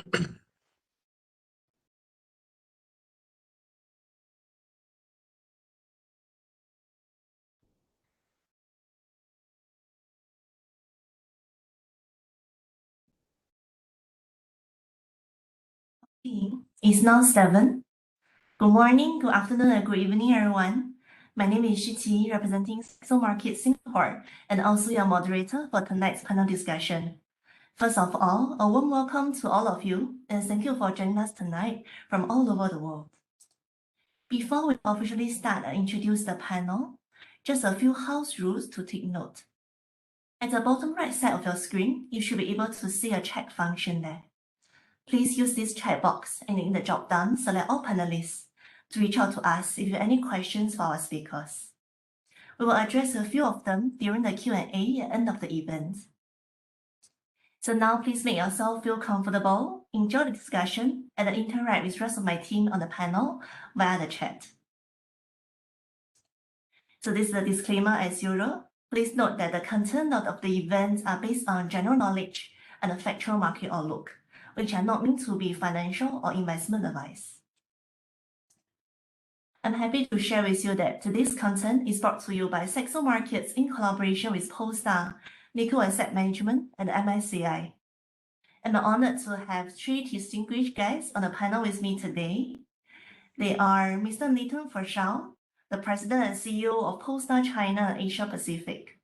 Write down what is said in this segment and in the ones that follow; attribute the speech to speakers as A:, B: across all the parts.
A: It's now 7. Good morning, good afternoon, and good evening, everyone. My name is Shiqi, representing Saxo Market Singapore, and also your moderator for tonight's panel discussion. First of all, a warm welcome to all of you, and thank you for joining us tonight from all over the world. Before we officially start and introduce the panel, just a few house rules to take note. At the bottom right side of your screen, you should be able to see a chat function there. Please use this chat box and in the drop-down, select all panelists to reach out to us if you have any questions for our speakers. We will address a few of them during the Q&A at the end of the event. So now please make yourself feel comfortable, enjoy the discussion, and interact with the rest of my team on the panel via the chat. So this is a disclaimer as usual. Please note that the content of the event are based on general knowledge and a factual market outlook, which are not meant to be financial or investment advice. I'm happy to share with you that today's content is brought to you by Saxo Markets in collaboration with Polestar, Nikko Asset Management, and MSCI. I'm honored to have 3 distinguished guests on the panel with me today. They are Mr. Forshaw, the President and CEO of Polestar China and Asia Pacific,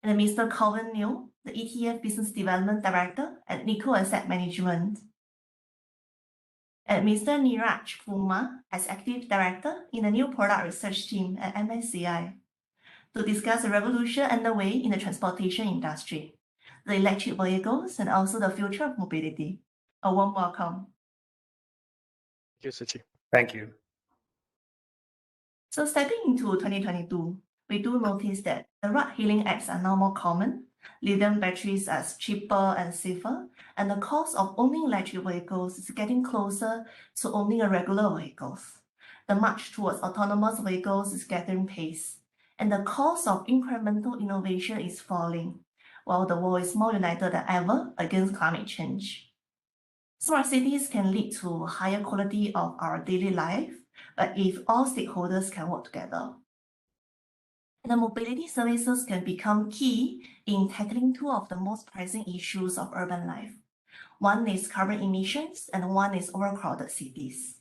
A: and Mr. Calvin Liu, the ETF Business Development Director at Nikko Asset Management, and Mr. Neeraj Kumar, Executive Director in the New Product Research Team at MSCI, to discuss the revolution underway in the transportation industry, the electric vehicles, and also the future of mobility. A warm welcome.
B: Thank you, Shiqi.
C: Thank you.
A: So stepping into 2022, we do notice that the ride-hailing apps are now more common. Lithium batteries are cheaper and safer, and the cost of owning electric vehicles is getting closer to owning a regular vehicles. The march towards autonomous vehicles is gathering pace, and the cost of incremental innovation is falling, while the world is more united than ever against climate change. Smart cities can lead to higher quality of our daily life, but if all stakeholders can work together. And the mobility services can become key in tackling 2 of the most pressing issues of urban life. One is carbon emissions, and one is overcrowded cities.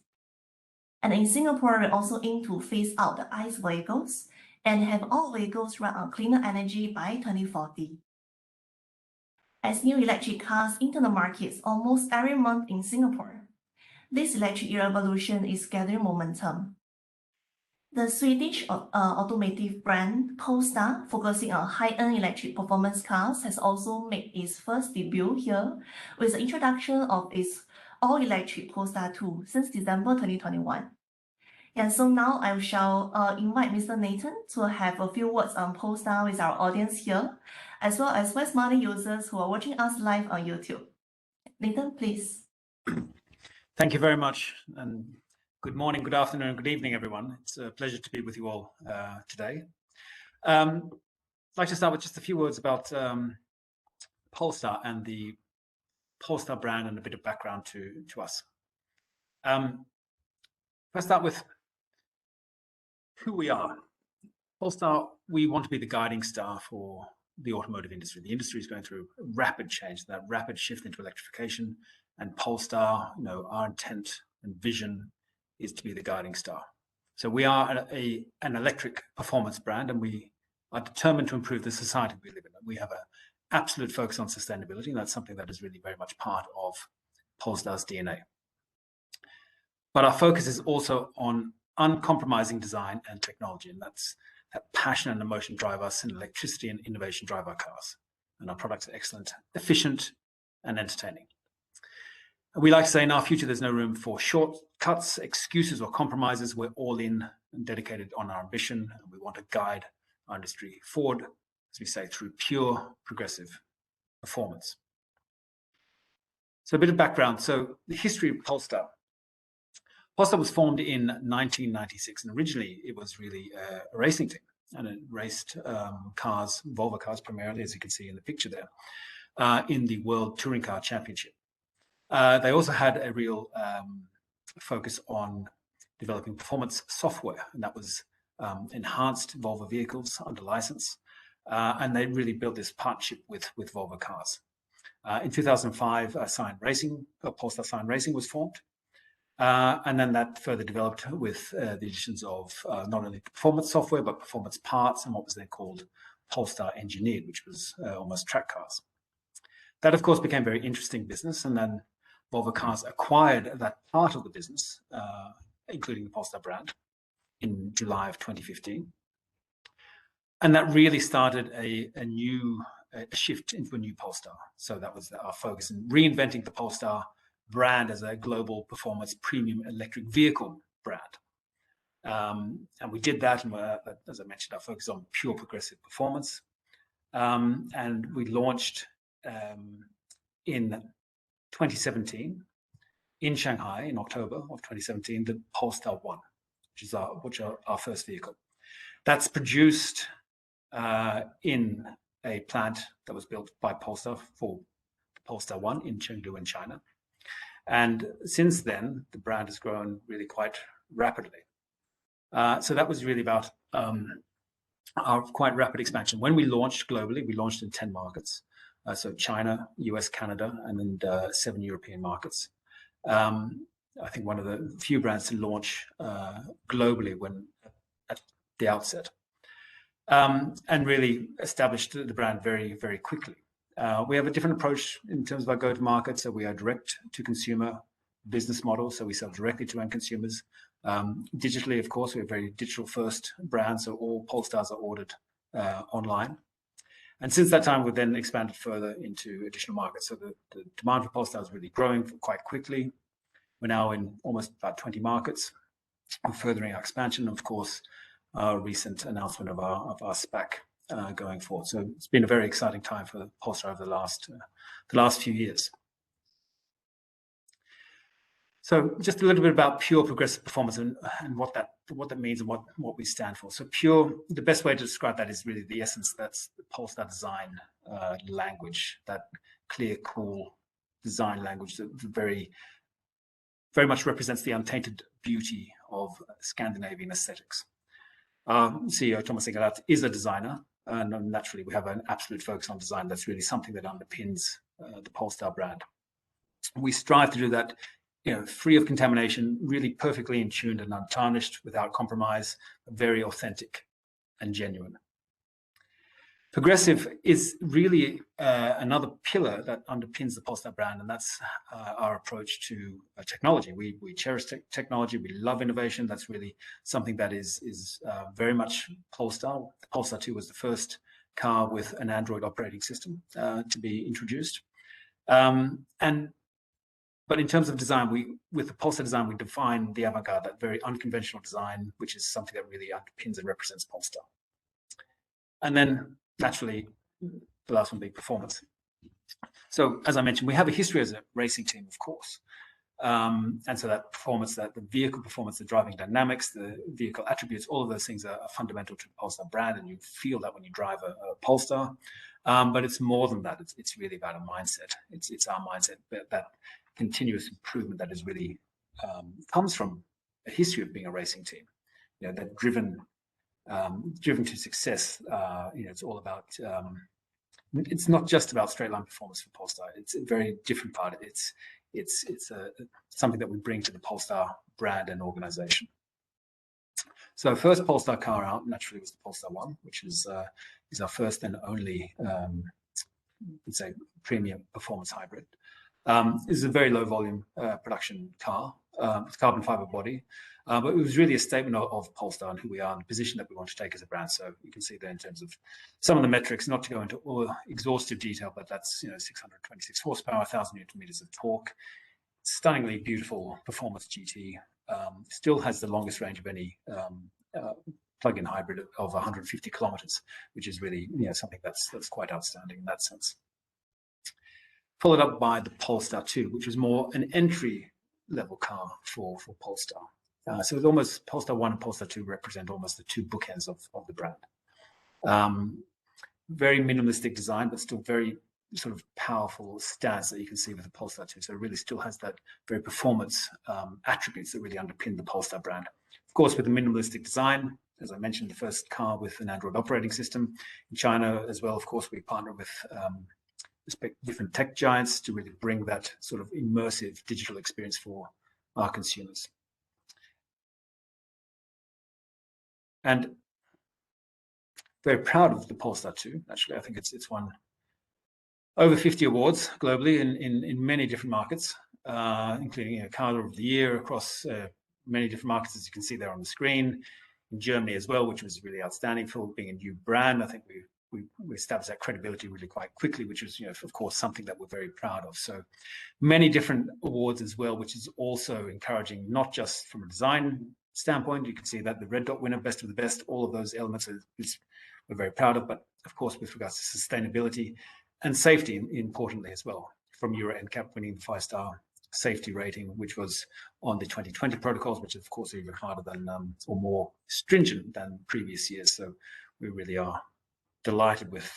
A: And in Singapore, we also aim to phase out the ICE vehicles and have all vehicles run on cleaner energy by 2040. As new electric cars enter the markets almost every month in Singapore, this electric revolution is gathering momentum. The Swedish automotive brand Polestar, focusing on high-end electric performance cars, has also made its first debut here with the introduction of its all-electric Polestar 2 since December 2021. And so now I shall invite Mr. Nathan to have a few words on Polestar with our audience here, as well as West Money users who are watching us live on YouTube. Nathan, please.
C: Thank you very much, and good morning, good afternoon, and good evening, everyone. It's a pleasure to be with you all today. I'd like to start with just a few words about Polestar and the Polestar brand and a bit of background to us. Let's start with who we are. Polestar, we want to be the guiding star for the automotive industry. The industry is going through rapid change, that rapid shift into electrification, and Polestar, our intent and vision is to be the guiding star. So we are an electric performance brand, and we are determined to improve the society we live in. We have an absolute focus on sustainability, and that's something that is really very much part of Polestar's DNA. But our focus is also on uncompromising design and technology, and that's that passion and emotion drive us, and electricity and innovation drive our cars. And our products are excellent, efficient, and entertaining. We like to say in our future, there's no room for shortcuts, excuses, or compromises. We're all in and dedicated on our ambition, and we want to guide our industry forward, as we say, through pure progressive performance. So a bit of background. So the history of Polestar. Polestar was formed in 1996, and originally it was really a racing team, and it raced cars, Volvo cars primarily, as you can see in the picture there, in the World Touring Car Championship. They also had a real focus on developing performance software, and that was enhanced Volvo vehicles under license. And they really built this partnership with Volvo Cars. In 2005, Polestar Sign Racing was formed. And then that further developed with the additions of not only performance software, but performance parts and what was then called Polestar Engineered, which was almost track cars. That, of course, became very interesting business. And then Volvo Cars acquired that part of the business, including the Polestar brand, in July of 2015. And that really started a shift into a new Polestar. So that was our focus in reinventing the Polestar brand as a global performance premium electric vehicle brand. And we did that, and as I mentioned, our focus on pure progressive performance. And we launched in 2017 in Shanghai in October of 2017 the Polestar 1, which are our first vehicle. That's produced in a plant that was built by Polestar for the Polestar 1 in Chengdu in China. And since then, the brand has grown really quite rapidly. So that was really about our quite rapid expansion. When we launched globally, we launched in 10 markets. So China, US, Canada, and then 7 European markets. I think one of the few brands to launch globally at the outset. And really established the brand very, very quickly. We have a different approach in terms of our go-to-market. So we are direct-to-consumer business model. So we sell directly to end consumers. Digitally, of course, we're a very digital-first brand. So all Polestars are ordered online. And since that time, we've then expanded further into additional markets. So the demand for Polestar is really growing quite quickly. We're now in almost about 20 markets. We're furthering our expansion, of course, our recent announcement of our SPAC going forward. So it's been a very exciting time for Polestar over the last few years. So just a little bit about pure progressive performance and what that means and what we stand for. So pure, the best way to describe that is really the essence. That's the Polestar design language, that clear, cool design language that very, very much represents the untainted beauty of Scandinavian aesthetics. CEO Thomas Ingerlath is a designer, and naturally we have an absolute focus on design. That's really something that underpins the Polestar brand. We strive to do that, free of contamination, really perfectly in tuned and untarnished, without compromise, very authentic and genuine. Progressive is really another pillar that underpins the Polestar brand, and that's our approach to technology. We cherish technology. We love innovation. That's really something that is very much Polestar. The Polestar 2 was the first car with an Android operating system to be introduced. But in terms of design, with the Polestar design, we define the avant-garde, that very unconventional design, which is something that really underpins and represents Polestar. And then, naturally, the last one being performance. So, as I mentioned, we have a history as a racing team, of course. And so that performance, that the vehicle performance, the driving dynamics, the vehicle attributes, all of those things are fundamental to the Polestar brand, and you feel that when you drive a Polestar. But it's more than that. It's really about a mindset. It's our mindset, that continuous improvement that is really comes from a history of being a racing team. That driven to success. It's all about. It's not just about straight line performance for Polestar. It's a very different part. It's something that we bring to the Polestar brand and organization. So first Polestar car out naturally was the Polestar 1, which is our first and only, let's say, premium performance hybrid. This is a very low volume production car. It's carbon fiber body, but it was really a statement of Polestar and who we are and the position that we want to take as a brand. So you can see there in terms of some of the metrics, not to go into all exhaustive detail, but that's 626 horsepower, 1,000 Newton meters of torque, stunningly beautiful performance GT. Still has the longest range of any plug-in hybrid of 150 kilometers, which is really something that's quite outstanding in that sense. Followed up by the Polestar 2, which was more an entry-level car for Polestar. So it's almost Polestar 1 and Polestar 2 represent almost the two bookends of the brand. Very minimalistic design, but still very sort of powerful stance that you can see with the Polestar 2. So it really still has that very performance attributes that really underpin the Polestar brand. Of course, with the minimalistic design, as I mentioned, the first car with an Android operating system. In China as well, of course, we partner with different tech giants to really bring that sort of immersive digital experience for our consumers. And very proud of the Polestar 2. Actually, I think it's won over 50 awards globally in many different markets, including Car of the Year across many different markets, as you can see there on the screen. In Germany as well, which was really outstanding for being a new brand. I think we established that credibility really quite quickly, which was, of course, something that we're very proud of. So many different awards as well, which is also encouraging, not just from a design standpoint. You can see that the Red Dot winner, best of the best, all of those elements we're very proud of, but of course, with regards to sustainability and safety, importantly as well, from Euro NCAP winning the 5-star safety rating, which was on the 2020 protocols, which of course are even harder than or more stringent than previous years. So we really are delighted with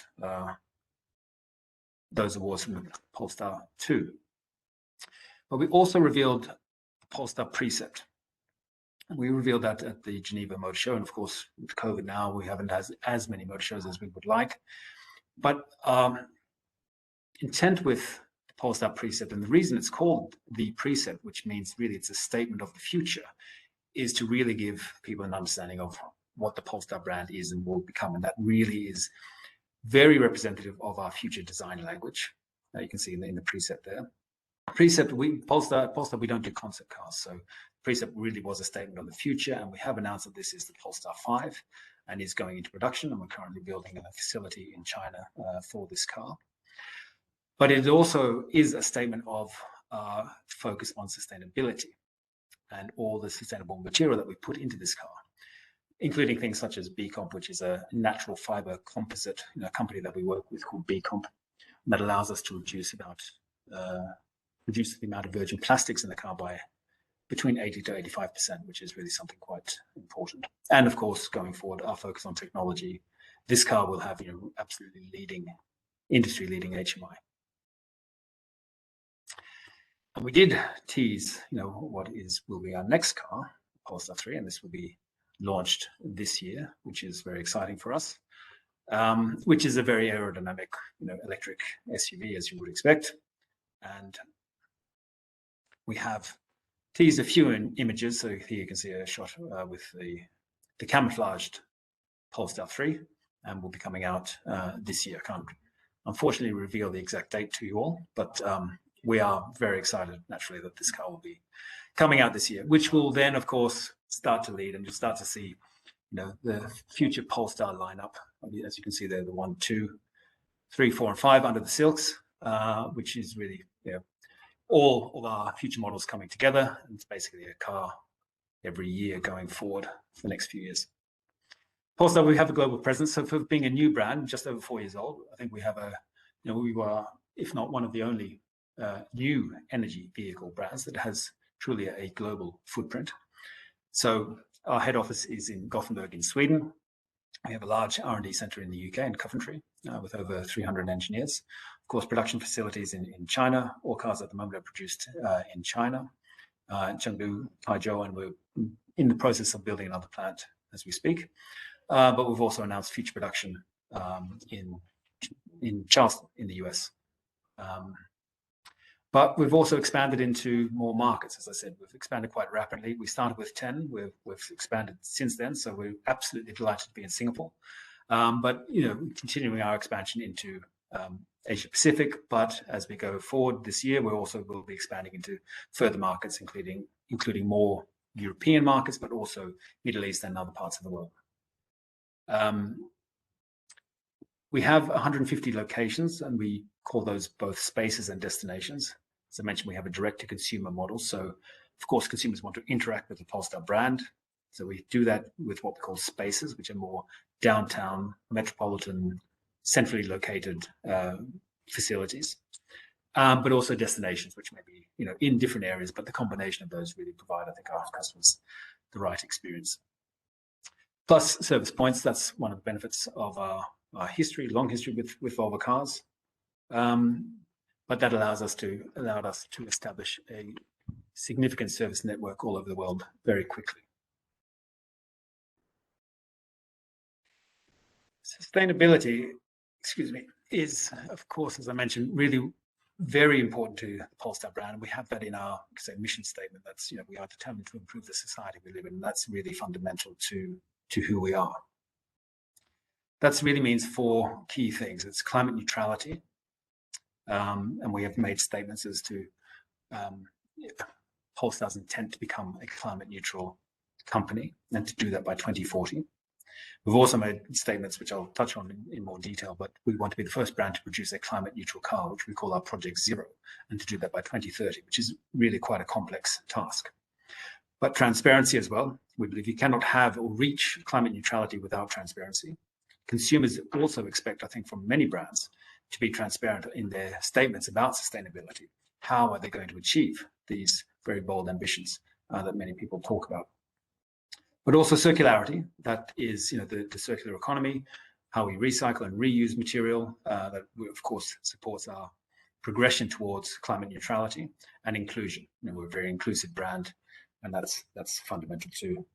C: those awards from the Polestar 2. But we also revealed the Polestar Precept. We revealed that at the Geneva Motor Show, and of course, with COVID now, we haven't had as many motor shows as we would like. But intent with the Polestar Precept, and the reason it's called the Precept, which means really it's a statement of the future, is to really give people an understanding of what the Polestar brand is and will become. And that really is very representative of our future design language. You can see in the Precept there. Precept, Polestar, we don't do concept cars. So Precept really was a statement of the future, and we have announced that this is the Polestar 5 and is going into production, and we're currently building a facility in China for this car. But it also is a statement of focus on sustainability and all the sustainable material that we put into this car, including things such as B-Comp, which is a natural fiber composite, company that we work with called B-Comp, that allows us to reduce the amount of virgin plastics in the car by between 80 to 85%, which is really something quite important. And of course, going forward, our focus on technology, this car will have absolutely industry-leading HMI. And we did tease, what will be our next car, Polestar 3, and this will be launched this year, which is very exciting for us, which is a very aerodynamic, electric SUV, as you would expect. And we have teased a few images. So here you can see a shot with the camouflaged Polestar 3, and will be coming out this year. I can't unfortunately reveal the exact date to you all, but we are very excited, naturally, that this car will be coming out this year, which will then, of course, start to lead, and you'll start to see, the future Polestar lineup. As you can see there, the 1, 2, 3, 4, and 5 under the silks, which is really, all of our future models coming together. And it's basically a car every year going forward for the next few years. Polestar, we have a global presence. So for being a new brand, just over 4 years old, I think we have we were, if not one of the only new energy vehicle brands that has truly a global footprint. So our head office is in Gothenburg in Sweden. We have a large R&D center in the UK in Coventry with over 300 engineers. Of course, production facilities in China. All cars at the moment are produced in China, in Chengdu, Taizhou, and we're in the process of building another plant as we speak. But we've also announced future production in Charleston in the US. But we've also expanded into more markets. As I said, we've expanded quite rapidly. We started with 10. We've expanded since then. So we're absolutely delighted to be in Singapore. But, continuing our expansion into Asia Pacific. But as we go forward this year, we also will be expanding into further markets, including more European markets, but also Middle East and other parts of the world. We have 150 locations, and we call those both spaces and destinations. As I mentioned, we have a direct-to-consumer model. So, of course, consumers want to interact with the Polestar brand. So we do that with what we call spaces, which are more downtown, metropolitan, centrally located facilities, but also destinations, which may be, in different areas. But the combination of those really provide, I think, our customers the right experience. Plus service points. That's one of the benefits of our history, long history with Volvo cars. but that allowed us to establish a significant service network all over the world very quickly. Sustainability, is, of course, as I mentioned, really very important to the Polestar brand. And we have that in our mission statement. That's, we are determined to improve the society we live in. And that's really fundamental to who we are. That really means 4 key things. It's climate neutrality. And we have made statements as to Polestar's intent to become a climate neutral company and to do that by 2040. We've also made statements, which I'll touch on in more detail, but we want to be the first brand to produce a climate neutral car, which we call our Project Zero, and to do that by 2030, which is really quite a complex task. But transparency as well. We believe you cannot have or reach climate neutrality without transparency. Consumers also expect, I think, from many brands to be transparent in their statements about sustainability. How are they going to achieve these very bold ambitions that many people talk about? But also circularity, that is, the circular economy, how we recycle and reuse material, that of course supports our progression towards climate neutrality, and inclusion. We're a very inclusive brand, and that's fundamental to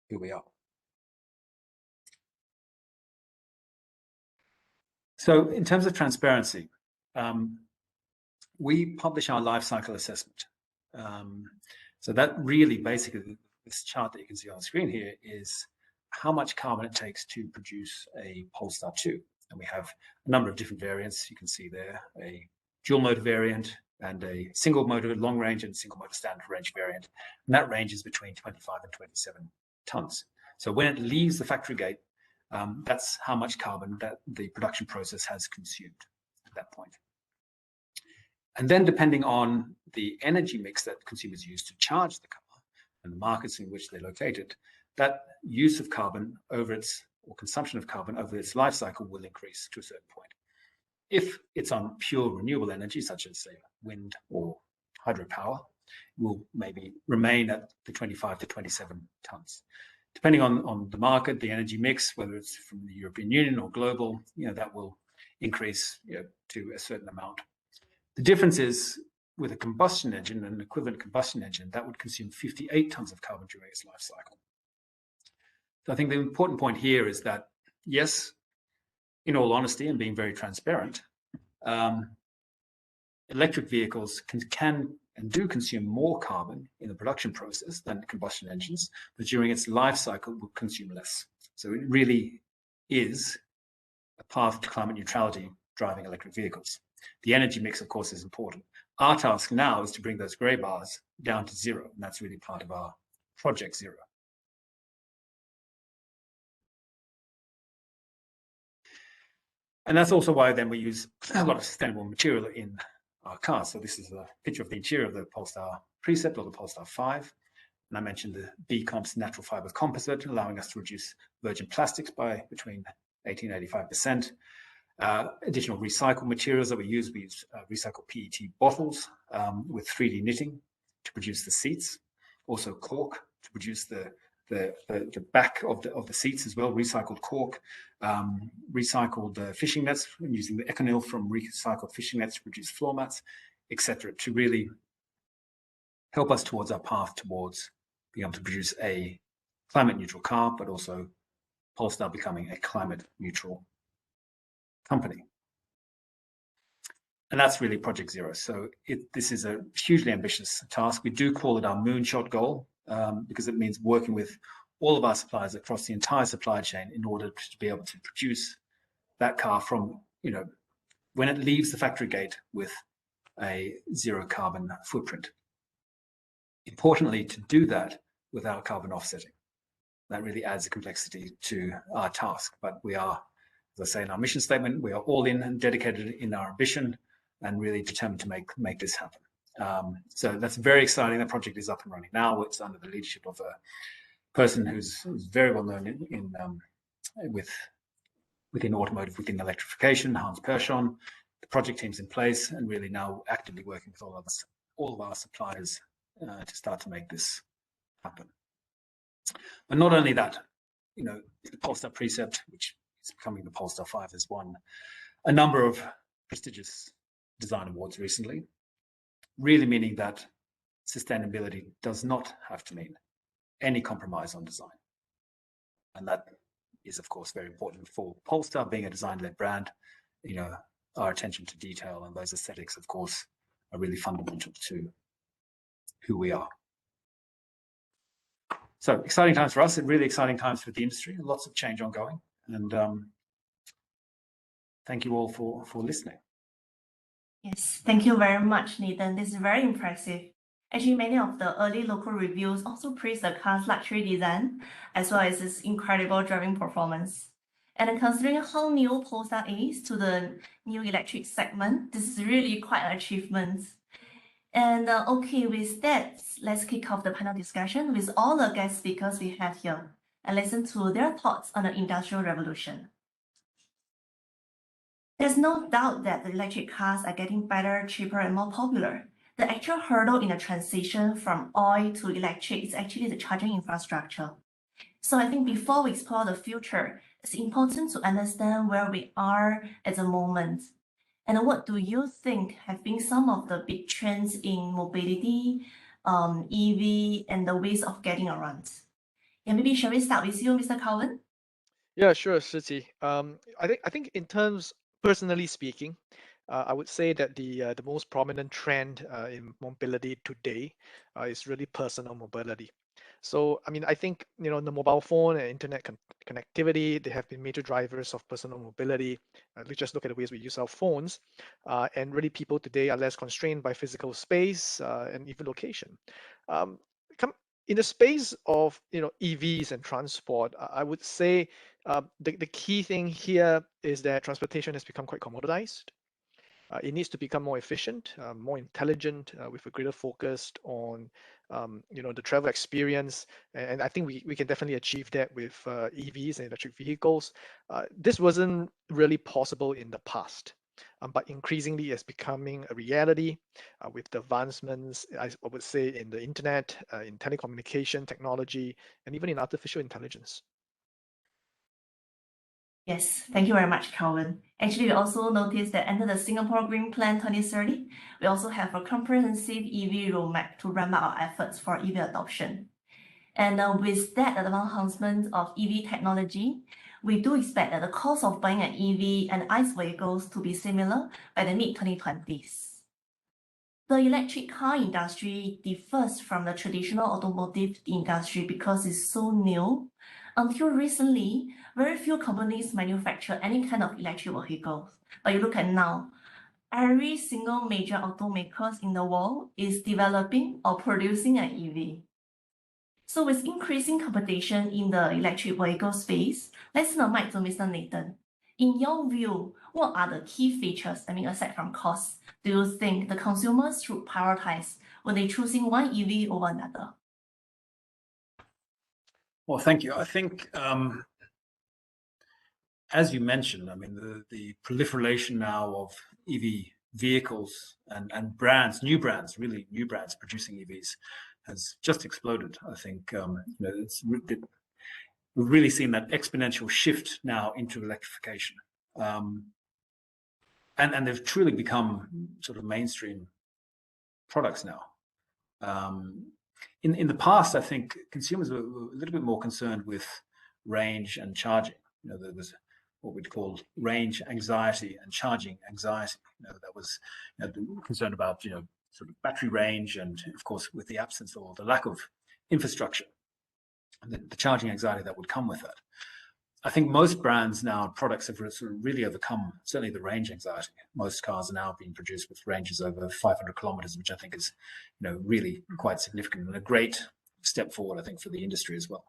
C: who we are. So in terms of transparency, we publish our life cycle assessment. So that really basically, this chart that you can see on the screen here is how much carbon it takes to produce a Polestar 2. And we have a number of different variants. You can see there a dual motor variant and a single motor long range and single motor standard range variant. And that ranges between 25 and 27 tons. So when it leaves the factory gate, that's how much carbon that the production process has consumed at that point. And then depending on the energy mix that consumers use to charge the car and the markets in which they're located, that use of carbon over its, or consumption of carbon over its life cycle will increase to a certain point. If it's on pure renewable energy, such as say wind or hydropower, it will maybe remain at the 25 to 27 tons. Depending on the market, the energy mix, whether it's from the European Union or global, that will increase to a certain amount. The difference is with a combustion engine, an equivalent combustion engine, that would consume 58 tons of carbon during its life cycle. So I think the important point here is that, yes, in all honesty and being very transparent, electric vehicles can and do consume more carbon in the production process than combustion engines, but during its life cycle will consume less. So it really is a path to climate neutrality driving electric vehicles. The energy mix, of course, is important. Our task now is to bring those gray bars down to zero, and that's really part of our Project Zero. And that's also why then we use a lot of sustainable material in our cars. So this is a picture of the interior of the Polestar Precept or the Polestar 5. And I mentioned the B-Comp's natural fiber composite, allowing us to reduce virgin plastics by between 80 and 85%. Additional recycled materials that we use recycled PET bottles with 3D knitting to produce the seats. Also cork to produce the back of the seats as well, recycled cork, recycled fishing nets, using the Econil from recycled fishing nets to produce floor mats, etc., to really help us towards our path towards being able to produce a climate neutral car, but also Polestar becoming a climate neutral company. And that's really Project Zero. So this is a hugely ambitious task. We do call it our moonshot goal because it means working with all of our suppliers across the entire supply chain in order to be able to produce that car from, when it leaves the factory gate with a zero carbon footprint. Importantly, to do that without carbon offsetting. That really adds a complexity to our task, but we are, as I say in our mission statement, we are all in and dedicated in our ambition and really determined to make this happen. So that's very exciting. That project is up and running now. It's under the leadership of a person who's very well known within automotive, within electrification, Hans Persson. The project team's in place and really now actively working with all of our suppliers to start to make this happen. But not only that, the Polestar Precept, which is becoming the Polestar 5, has won a number of prestigious design awards recently, really meaning that sustainability does not have to mean any compromise on design. And that is, of course, very important for Polestar being a design-led brand. Our attention to detail and those aesthetics, of course, are really fundamental to who we are. So exciting times for us and really exciting times for the industry. Lots of change ongoing. And thank you all for listening.
A: Yes, thank you very much, Nathan. This is very impressive. Actually, many of the early local reviews also praise the car's luxury design, as well as its incredible driving performance. And considering how new Pulsar is to the new electric segment, this is really quite an achievement. And okay, with that, let's kick off the panel discussion with all the guest speakers we have here and listen to their thoughts on the Industrial Revolution. There's no doubt that the electric cars are getting better, cheaper, and more popular. The actual hurdle in the transition from oil to electric is actually the charging infrastructure. So I think before we explore the future, it's important to understand where we are at the moment. And what do you think have been some of the big trends in mobility, EV, and the ways of getting around? Yeah, maybe shall we start with you, Mr. Cowan?
B: Yeah, sure, Shiqi. I think in terms, personally speaking, I would say that the most prominent trend in mobility today is really personal mobility. So, I mean, I think, the mobile phone and internet connectivity, they have been major drivers of personal mobility. Let's just look at the ways we use our phones. And really people today are less constrained by physical space and even location. In the space of, EVs and transport, I would say the key thing here is that transportation has become quite commoditized. It needs to become more efficient, more intelligent, with a greater focus on, the travel experience. And I think we can definitely achieve that with EVs and electric vehicles. This wasn't really possible in the past, but increasingly it's becoming a reality with the advancements, I would say, in the internet, in telecommunication technology, and even in artificial intelligence.
A: Yes, thank you very much, Calvin. Actually, we also noticed that under the Singapore Green Plan 2030, we also have a comprehensive EV roadmap to ramp up our efforts for EV adoption. And with that advancement of EV technology, we do expect that the cost of buying an EV and ICE vehicles to be similar by the mid-2020s. The electric car industry differs from the traditional automotive industry because it's so new. Until recently, very few companies manufacture any kind of electric vehicles. But you look at now, every single major automakers in the world is developing or producing an EV. So with increasing competition in the electric vehicle space, let's turn the mic to Mr. Nathan. In your view, what are the key features, aside from cost, do you think the consumers should prioritize when they're choosing one EV over another?
C: Well, thank you. I think, as you mentioned, the proliferation now of EV vehicles and brands, new brands producing EVs has just exploded. I think we've really seen that exponential shift now into electrification, and they've truly become sort of mainstream products now. In the past, I think consumers were a little bit more concerned with range and charging. There was what we'd call range anxiety and charging anxiety. That was concerned about sort of battery range, and of course with the absence or the lack of infrastructure, and the charging anxiety that would come with that. I think most brands now, products have sort of really overcome certainly the range anxiety. Most cars are now being produced with ranges over 500 kilometers, which I think is, really quite significant and a great step forward, I think, for the industry as well.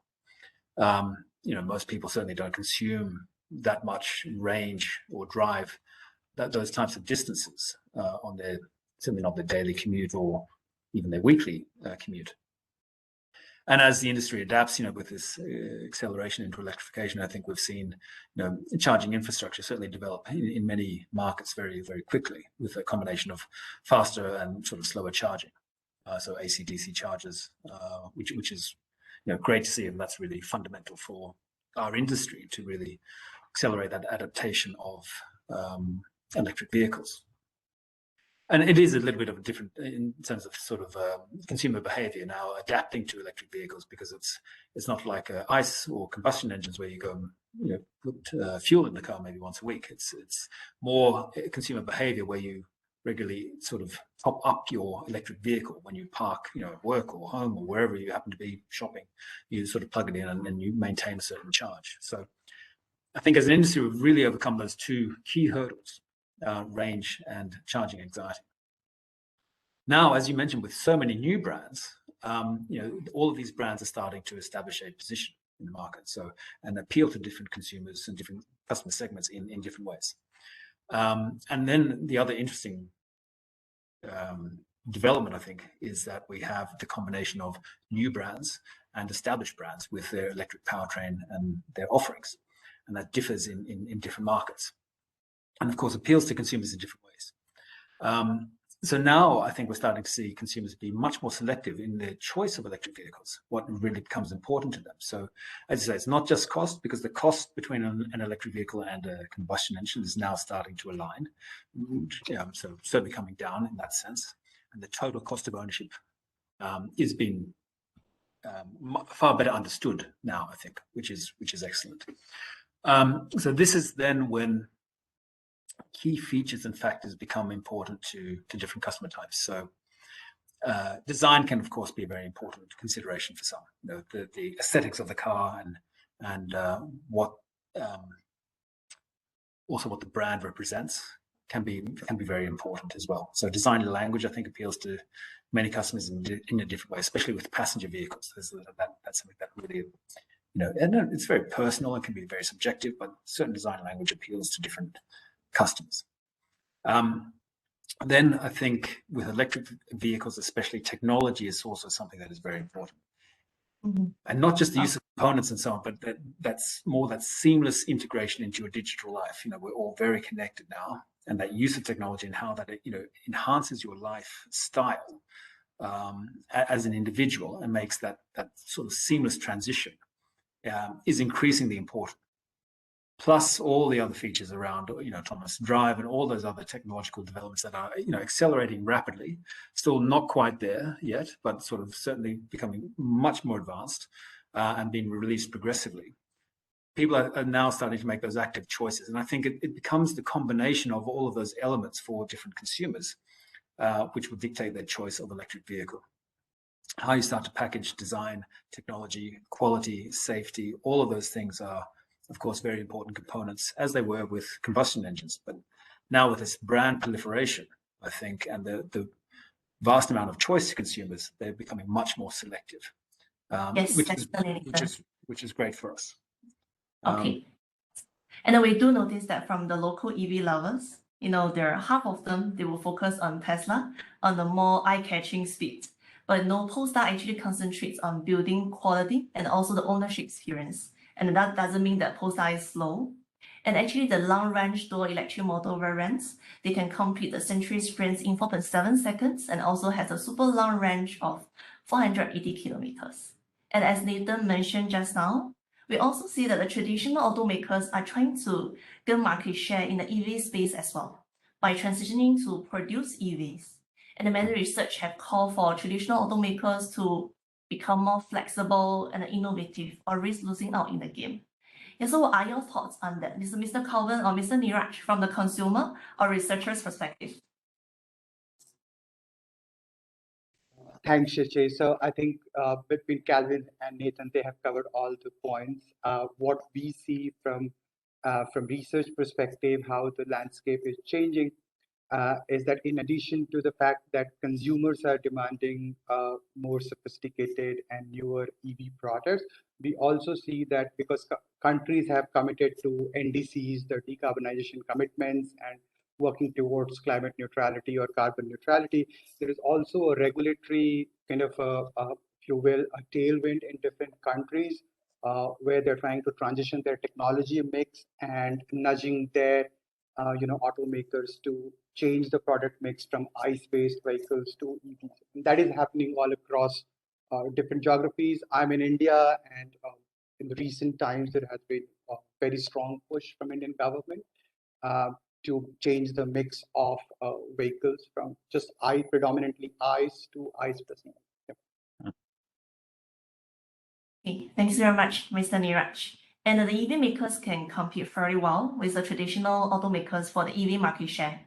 C: Most people certainly don't consume that much range or drive those types of distances on certainly not their daily commute or even their weekly commute. And as the industry adapts, with this acceleration into electrification, I think we've seen, charging infrastructure certainly develop in many markets very, very quickly with a combination of faster and sort of slower charging. So AC/DC chargers, which is, great to see, and that's really fundamental for our industry to really accelerate that adaptation of electric vehicles. And it is a little bit of a different in terms of sort of consumer behavior now adapting to electric vehicles, because it's not like ICE or combustion engines where you go and put fuel in the car maybe once a week. It's more consumer behavior where you regularly sort of top up your electric vehicle when you park, at work or home or wherever you happen to be shopping. You sort of plug it in and you maintain a certain charge. So I think as an industry, we've really overcome those two key hurdles, range and charging anxiety. Now, as you mentioned, with so many new brands, all of these brands are starting to establish a position in the market, and appeal to different consumers and different customer segments in different ways. And then the other interesting development, I think, is that we have the combination of new brands and established brands with their electric powertrain and their offerings, and that differs in different markets, and of course appeals to consumers in different ways. So now I think we're starting to see consumers be much more selective in their choice of electric vehicles, what really becomes important to them. So as I say, it's not just cost, because the cost between an electric vehicle and a combustion engine is now starting to align. So certainly coming down in that sense. And the total cost of ownership is being far better understood now, I think, which is excellent. So this is then when key features and factors become important to different customer types. So design can, of course, be a very important consideration for some. The aesthetics of the car and what the brand represents can be very important as well. So design language, I think, appeals to many customers in a different way, especially with passenger vehicles. That's something that really, and it's very personal and can be very subjective, but certain design language appeals to different customers. Then I think with electric vehicles, especially, technology is also something that is very important. Mm-hmm. And not just the use of components and so on, but that's more that seamless integration into your digital life. We're all very connected now, and that use of technology and how that enhances your lifestyle as an individual and makes that sort of seamless transition is increasingly important. Plus all the other features around, autonomous drive and all those other technological developments that are, accelerating rapidly. Still not quite there yet, but sort of certainly becoming much more advanced and being released progressively. People are now starting to make those active choices. And I think it becomes the combination of all of those elements for different consumers, which will dictate their choice of electric vehicle. How you start to package design, technology, quality, safety, all of those things are, of course, very important components, as they were with combustion engines. But now with this brand proliferation, I think, and the vast amount of choice to consumers, they're becoming much more selective,
A: Yes,
C: which is great for us.
A: Okay. And then we do notice that from the local EV lovers, there are half of them, they will focus on Tesla, on the more eye-catching speed. But Polestar actually concentrates on building quality and also the ownership experience. And that doesn't mean that Polestar is slow. And actually, the long-range dual electric motor variants, they can complete the century sprints in 4.7 seconds and also has a super long range of 480 kilometers. And as Nathan mentioned just now, we also see that the traditional automakers are trying to gain market share in the EV space as well by transitioning to produce EVs. And many research have called for traditional automakers to become more flexible and innovative, or risk losing out in the game. Yeah, so what are your thoughts on that? Mr. Calvin or Mr. Neeraj, from the consumer or researcher's perspective?
D: Thanks, Shiqi. So I think between Calvin and Nathan, they have covered all the points. What we see from research perspective, how the landscape is changing, is that in addition to the fact that consumers are demanding more sophisticated and newer EV products, we also see that because countries have committed to NDCs, the decarbonization commitments, and working towards climate neutrality or carbon neutrality, there is also a regulatory kind of, if you will, a tailwind in different countries where they're trying to transition their technology mix and nudging their automakers to change the product mix from ICE-based vehicles to EVs. And that is happening all across different geographies. I'm in India, and in the recent times, there has been a very strong push from Indian government to change the mix of vehicles from just predominantly ICE to ICE plus EV.
A: Okay, thanks very much, Mr. Neeraj. And the EV makers can compete very well with the traditional automakers for the EV market share.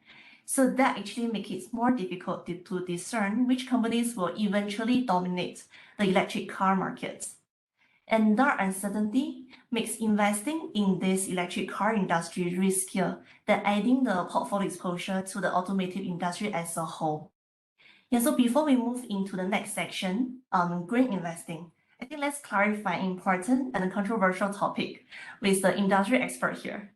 A: So that actually makes it more difficult to discern which companies will eventually dominate the electric car market. And that uncertainty makes investing in this electric car industry riskier than adding the portfolio exposure to the automotive industry as a whole. Yeah, so before we move into the next section, green investing, I think let's clarify an important and controversial topic with the industry expert here.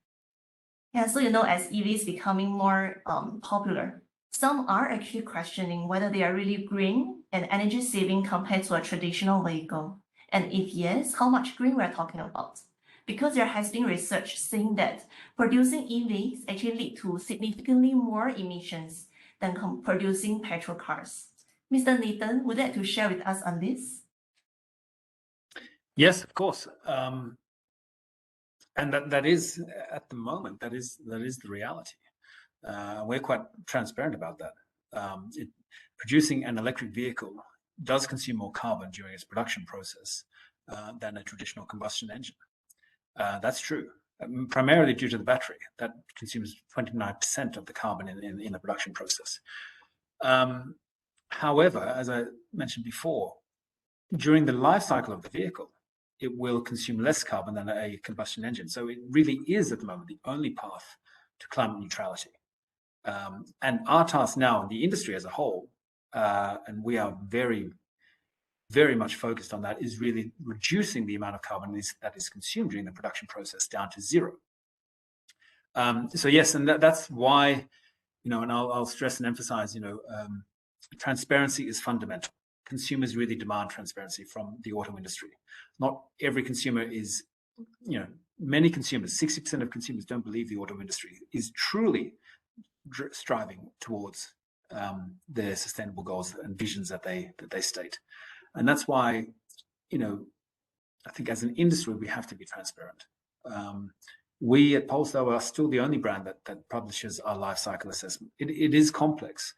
A: Yeah, so as EV is becoming more popular, some are actually questioning whether they are really green and energy saving compared to a traditional vehicle. And if yes, how much green we're talking about? Because there has been research saying that producing EVs actually lead to significantly more emissions than producing petrol cars. Mr. Nathan, would you like to share with us on this?
C: Yes, of course. And that is, at the moment, that is the reality. We're quite transparent about that. Producing an electric vehicle does consume more carbon during its production process than a traditional combustion engine. That's true, primarily due to the battery that consumes 29% of the carbon in the production process. However, as I mentioned before, during the life cycle of the vehicle, it will consume less carbon than a combustion engine. So it really is, at the moment, the only path to climate neutrality. And our task now in the industry as a whole, and we are very, very much focused on that, is really reducing the amount of carbon that is consumed during the production process down to zero. So yes, and that's why, and I'll stress and emphasize, transparency is fundamental. Consumers really demand transparency from the auto industry. Not every consumer is, many consumers, 60% of consumers don't believe the auto industry is truly striving towards their sustainable goals and visions that they state. And that's why, I think as an industry, we have to be transparent. We at Polestar are still the only brand that publishes our life cycle assessment. It is complex,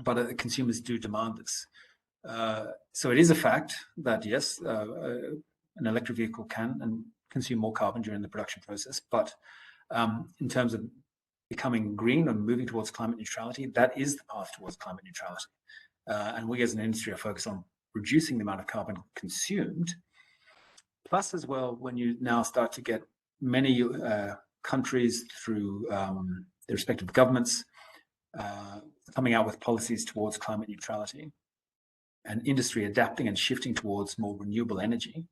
C: but consumers do demand this. So it is a fact that, yes, an electric vehicle can consume more carbon during the production process, but in terms of becoming green and moving towards climate neutrality, that is the path towards climate neutrality. And we as an industry are focused on reducing the amount of carbon consumed. Plus, as well, when you now start to get many countries through their respective governments coming out with policies towards climate neutrality, and industry adapting and shifting towards more renewable energy,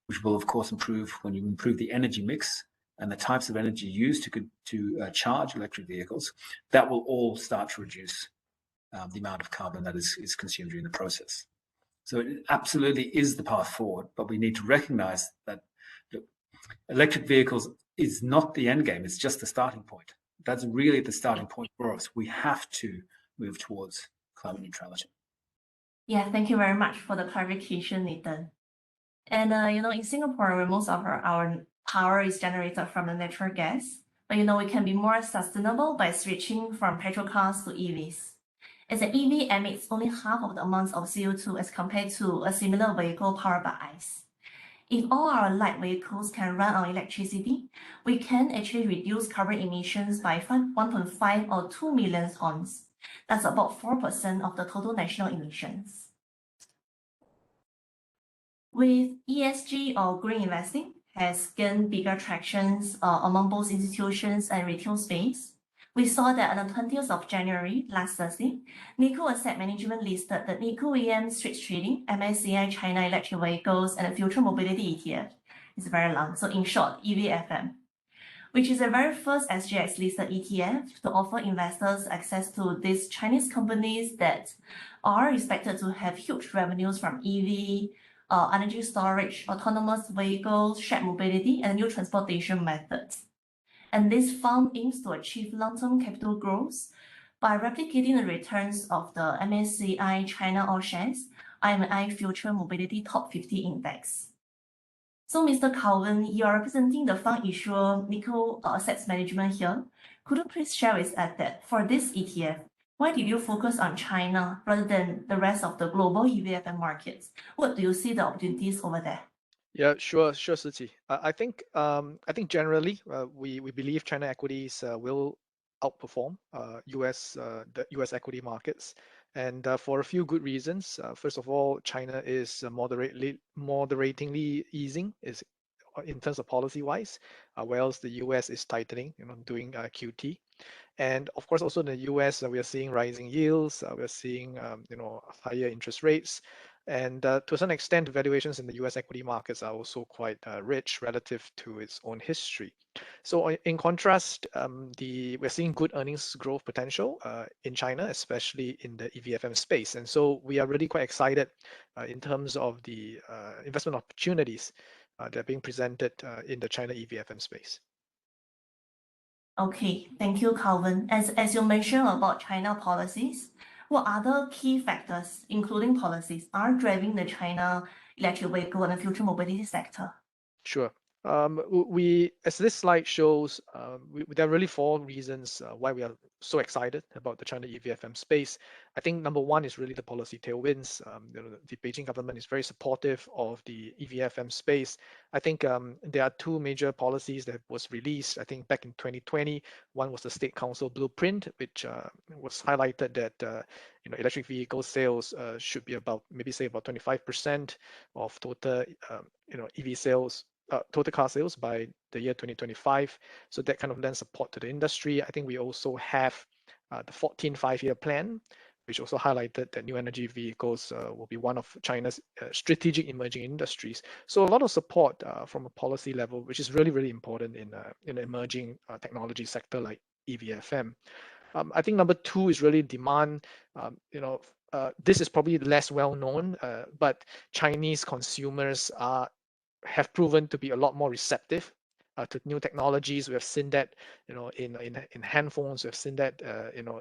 C: which will, of course, improve when you improve the energy mix and the types of energy used to charge electric vehicles, that will all start to reduce the amount of carbon that is consumed during the process. So it absolutely is the path forward, but we need to recognize that electric vehicles is not the end game, it's just the starting point. That's really the starting point for us. We have to move towards climate neutrality.
A: Yeah, thank you very much for the clarification, Nathan. And in Singapore, where most of our power is generated from the natural gas, but we can be more sustainable by switching from petrol cars to EVs. As an EV emits only half of the amounts of CO2 as compared to a similar vehicle powered by ICE. If all our light vehicles can run on electricity, we can actually reduce carbon emissions by 1.5 or 2 million tons. That's about 4% of the total national emissions. With ESG or green investing has gained bigger tractions among both institutions and retail space, we saw that on the 20th of January, last Thursday, Nikko Asset Management listed the Nikko EM Street Trading, MSCI China Electric Vehicles and Future Mobility ETF. It's very long, so in short, EVFM, which is the very first SGX-listed ETF to offer investors access to these Chinese companies that are expected to have huge revenues from EV, energy storage, autonomous vehicles, shared mobility, and new transportation methods. And this fund aims to achieve long-term capital growth by replicating the returns of the MSCI China All Shares IMI Future Mobility Top 50 Index. So, Mr. Calvin, you are representing the fund issuer Nikko Asset Management here. Could you please share with us that for this ETF, why did you focus on China rather than the rest of the global EVFM markets? What do you see the opportunities over there?
B: Yeah, sure, Shiqi. I think generally we believe China equities will outperform the US equity markets, and for a few good reasons. First of all, China is moderatingly easing is in terms of policy wise, whereas the US is tightening, doing QT. And of course, also in the US, we are seeing rising yields, we are seeing higher interest rates, and to a certain extent, valuations in the US equity markets are also quite rich relative to its own history. So in contrast, we're seeing good earnings growth potential in China, especially in the EVFM space. And so we are really quite excited in terms of the investment opportunities that are being presented in the China EVFM space.
A: Okay, thank you, Calvin. As you mentioned about China policies, what other key factors, including policies, are driving the China electric vehicle and the future mobility sector?
B: Sure. As this slide shows, there are really four reasons why we are so excited about the China EVFM space. I think number one is really the policy tailwinds. The Beijing government is very supportive of the EVFM space. I think there are two major policies that was released, I think back in 2020. One was the State Council Blueprint, which was highlighted that electric vehicle sales should be about, maybe say about 25% of total EV sales, total car sales by the year 2025. So that kind of lends support to the industry. I think we also have the 14 5-year plan, which also highlighted that new energy vehicles will be one of China's strategic emerging industries. So a lot of support from a policy level, which is really, really important in an emerging technology sector like EVFM. I think number two is really demand. This is probably less well known, but Chinese consumers have proven to be a lot more receptive to new technologies. We have seen that, in handphones. We have seen that,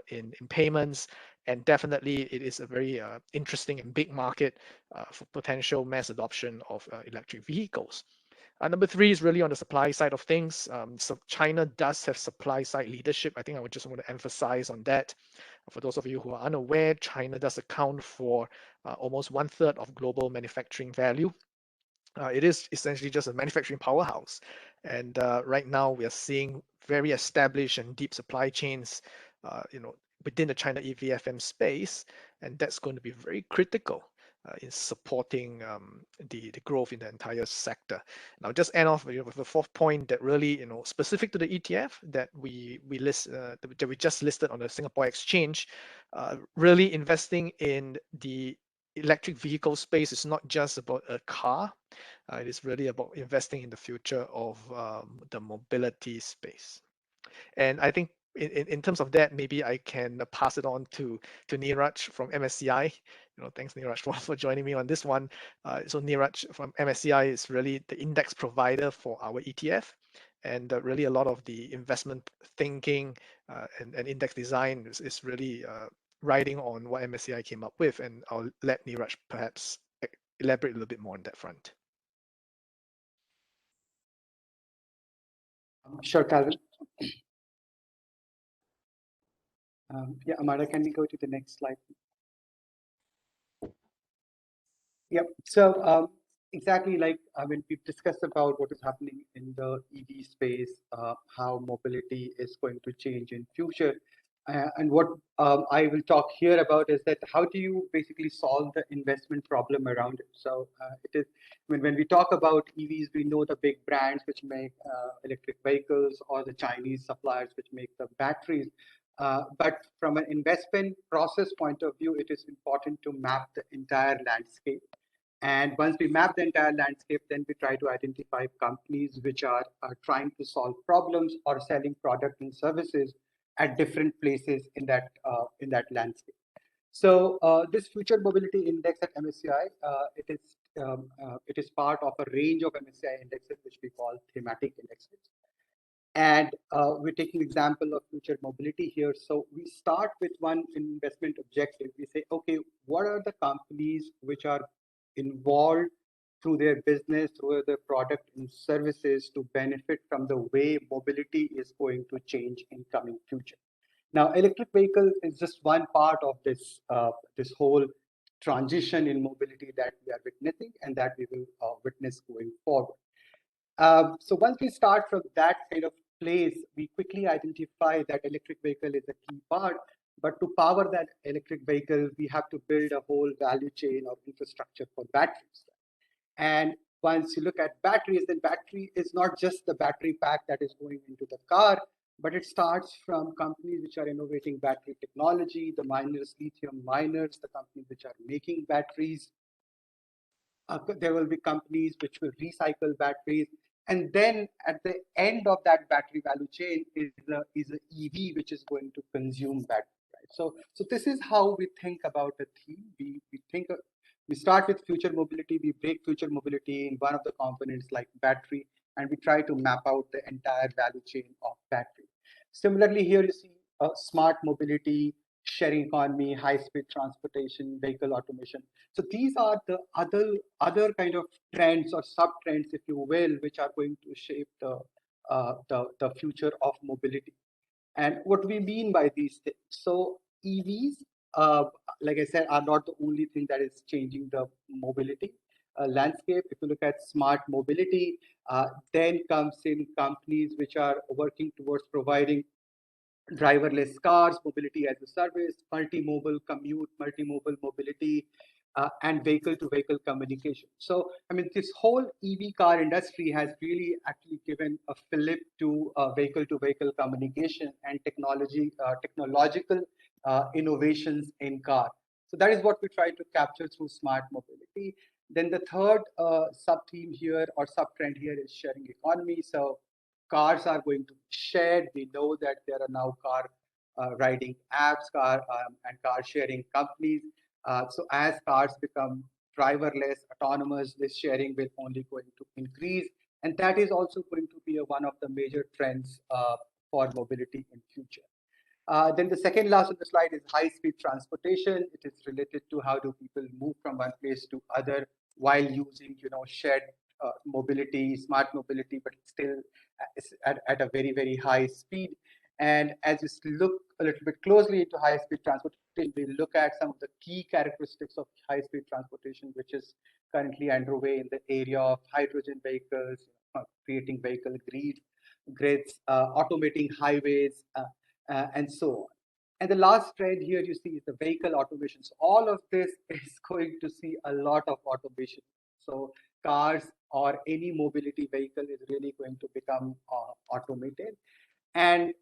B: in payments, and definitely it is a very interesting and big market for potential mass adoption of electric vehicles. Number three is really on the supply side of things. So China does have supply side leadership. I think I would just want to emphasize on that. For those of you who are unaware, China does account for almost 1/3 of global manufacturing value. It is essentially just a manufacturing powerhouse. And right now we are seeing very established and deep supply chains, within the China EVFM space, and that's going to be very critical in supporting the growth in the entire sector. And I'll just end off with the fourth point that really, specific to the ETF that we just listed on the Singapore Exchange. Really investing in the electric vehicle space is not just about a car. It is really about investing in the future of the mobility space. And I think in terms of that, maybe I can pass it on to Neeraj from MSCI. Thanks Neeraj for joining me on this one. So Neeraj from MSCI is really the index provider for our ETF, and really a lot of the investment thinking and index design is really riding on what MSCI came up with. And I'll let Neeraj perhaps elaborate a little bit more on that front.
D: Sure, Calvin. Yeah, Amara, can we go to the next slide? Yep. So exactly like we've discussed about what is happening in the EV space, how mobility is going to change in future. And what I will talk here about is that how do you basically solve the investment problem around it? So it is when we talk about EVs, we know the big brands which make electric vehicles, or the Chinese suppliers which make the batteries. But from an investment process point of view, it is important to map the entire landscape. And once we map the entire landscape, then we try to identify companies which are trying to solve problems or selling products and services at different places in that landscape. So this future mobility index at MSCI, it is part of a range of MSCI indexes which we call thematic indexes. And we're taking example of future mobility here. So we start with one investment objective. We say, okay, what are the companies which are involved through their business, through their product and services to benefit from the way mobility is going to change in coming future. Now, electric vehicle is just one part of this, this whole transition in mobility that we are witnessing and that we will witness going forward. So once we start from that kind of place, we quickly identify that electric vehicle is a key part. But to power that electric vehicle, we have to build a whole value chain of infrastructure for batteries. And once you look at batteries, then battery is not just the battery pack that is going into the car, but it starts from companies which are innovating battery technology, the miners, lithium miners, the companies which are making batteries. There will be companies which will recycle batteries. And then at the end of that battery value chain is a EV, which is going to consume battery. Right? So this is how we think about a theme. We start with future mobility, we break future mobility in one of the components like battery, and we try to map out the entire value chain of battery. Similarly, here you see smart mobility, sharing economy, high-speed transportation, vehicle automation. So these are the other kind of trends or sub-trends, if you will, which are going to shape the future of mobility. And what we mean by these things. So EVs, like I said, are not the only thing that is changing the mobility landscape. If you look at smart mobility, then comes in companies which are working towards providing driverless cars, mobility as a service, multimodal commute, multimodal mobility, and vehicle-to-vehicle communication. So, I mean, this whole EV car industry has really actually given a fillip to vehicle-to-vehicle communication and technological innovations in car. So that is what we try to capture through smart mobility. Then the third sub-theme here or sub-trend here is sharing economy. So cars are going to be shared. We know that there are now car riding apps, and car sharing companies. So as cars become driverless, autonomous, this sharing will only going to increase. And that is also going to be one of the major trends for mobility in future. Then the second last on the slide is high-speed transportation. It is related to how do people move from one place to other while using, shared mobility, smart mobility, but still at a very, very high speed. And as you look a little bit closely into high-speed transportation, we look at some of the key characteristics of high-speed transportation, which is currently underway in the area of hydrogen vehicles, creating vehicle grids, automating highways, and so on. And the last trend here you see is the vehicle automation. So all of this is going to see a lot of automation. So cars or any mobility vehicle is really going to become automated. And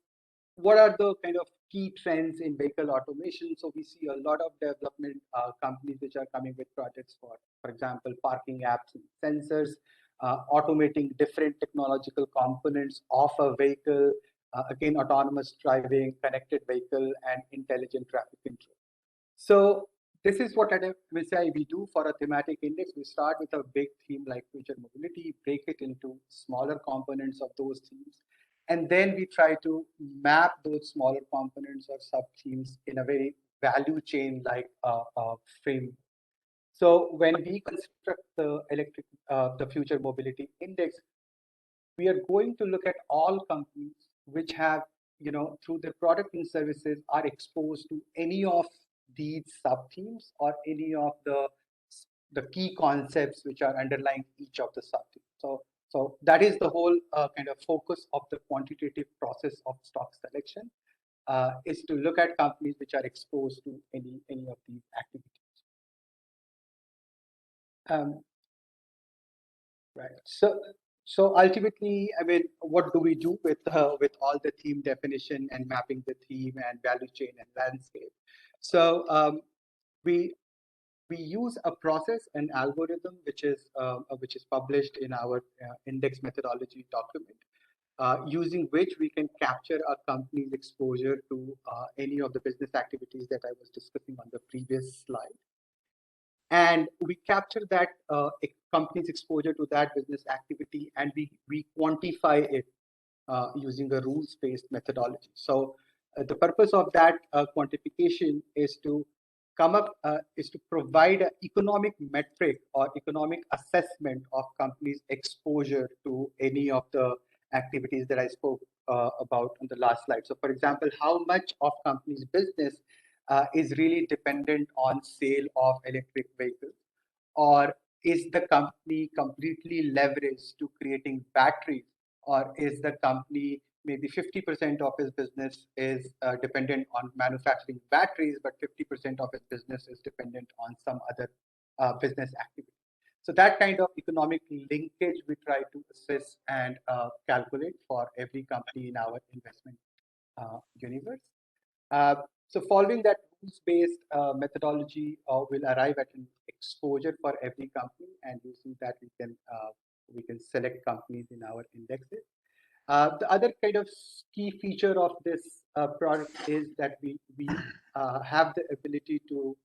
D: what are the kind of key trends in vehicle automation? So we see a lot of development companies which are coming with projects for example, parking apps and sensors, automating different technological components of a vehicle, again, autonomous driving, connected vehicle, and intelligent traffic control. So this is what at MSCI we do for a thematic index. We start with a big theme like future mobility, break it into smaller components of those themes, and then we try to map those smaller components or sub-themes in a very value chain like frame. So when we construct the future mobility index, we are going to look at all companies which have, through their product and services are exposed to any of these sub-themes or any of the key concepts which are underlying each of the sub-themes. So that is the whole kind of focus of the quantitative process of stock selection, is to look at companies which are exposed to any of these activities. Right. So ultimately, I mean, what do we do with all the theme definition and mapping the theme and value chain and landscape? So we use a process and algorithm which is published in our index methodology document, using which we can capture a company's exposure to any of the business activities that I was discussing on the previous slide. And we capture that company's exposure to that business activity, and we quantify it using a rules-based methodology. So the purpose of that quantification is to is to provide an economic metric or economic assessment of companies' exposure to any of the activities that I spoke about on the last slide. So, for example, how much of companies' business is really dependent on sale of electric vehicles, or is the company completely leveraged to creating batteries, or is the company maybe 50% of its business is dependent on manufacturing batteries, but 50% of its business is dependent on some other business activity. So that kind of economic linkage we try to assess and calculate for every company in our investment universe. So following that rules-based methodology, will arrive at an exposure for every company, and using that we can select companies in our indexes. The other kind of key feature of this product is that we have the ability to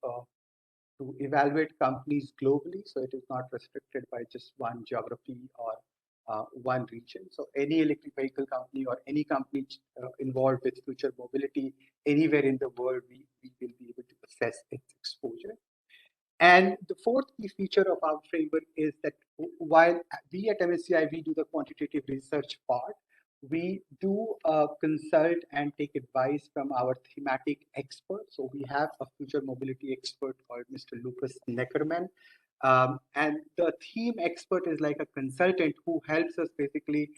D: evaluate companies globally, so it is not restricted by just one geography or one region. So any electric vehicle company or any company involved with future mobility anywhere in the world, we will be able to assess its exposure. And the fourth key feature of our framework is that while we at MSCI, we do the quantitative research part, we do consult and take advice from our thematic experts. So we have a future mobility expert called Mr. Lucas Neckerman. And the theme expert is like a consultant who helps us basically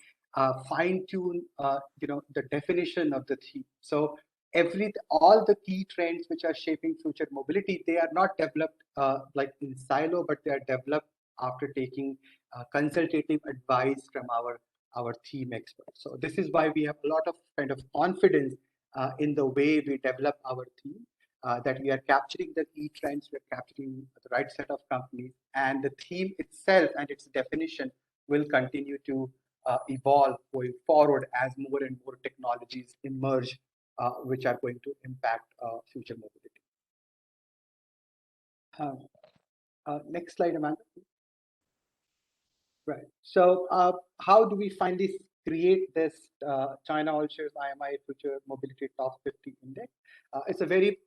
D: fine tune the definition of the theme. So all the key trends which are shaping future mobility, they are not developed like in silo, but they are developed after taking consultative advice from our theme experts. So this is why we have a lot of kind of confidence in the way we develop our theme, that we are capturing the key trends, we're capturing the right set of companies, and the theme itself and its definition will continue to evolve going forward as more and more technologies emerge, which are going to impact future mobility. Next slide, Amanda. Right. So how do we finally create this China All Shares IMI Future Mobility Top 50 Index? It's a very